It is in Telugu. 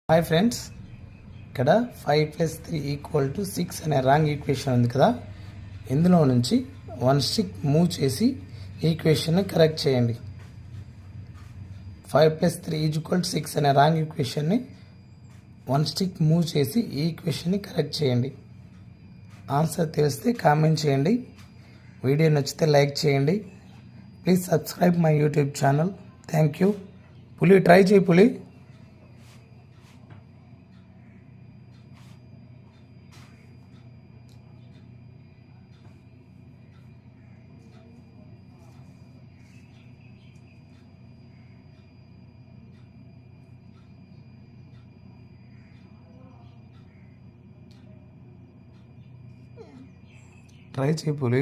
హాయ్ ఫ్రెండ్స్, ఇక్కడ 5 + 3 = 6 అనే రాంగ్ ఈక్వేషన్ ఉంది కదా. ఇందులో నుంచి 1 స్టిక్ మూవ్ చేసి ఈక్వేషన్ని కరెక్ట్ చేయండి. 5 + 3 = 6 అనే రాంగ్ ఈక్వేషన్ని 1 స్టిక్ మూవ్ చేసి ఈ ఈక్వేషన్ని కరెక్ట్ చేయండి. ఆన్సర్ తెలిస్తే కామెంట్ చేయండి. వీడియో నచ్చితే లైక్ చేయండి. Please subscribe my YouTube channel. Thank you. పులి ట్రై చేయి పులి. ట్రై చేయి పులి.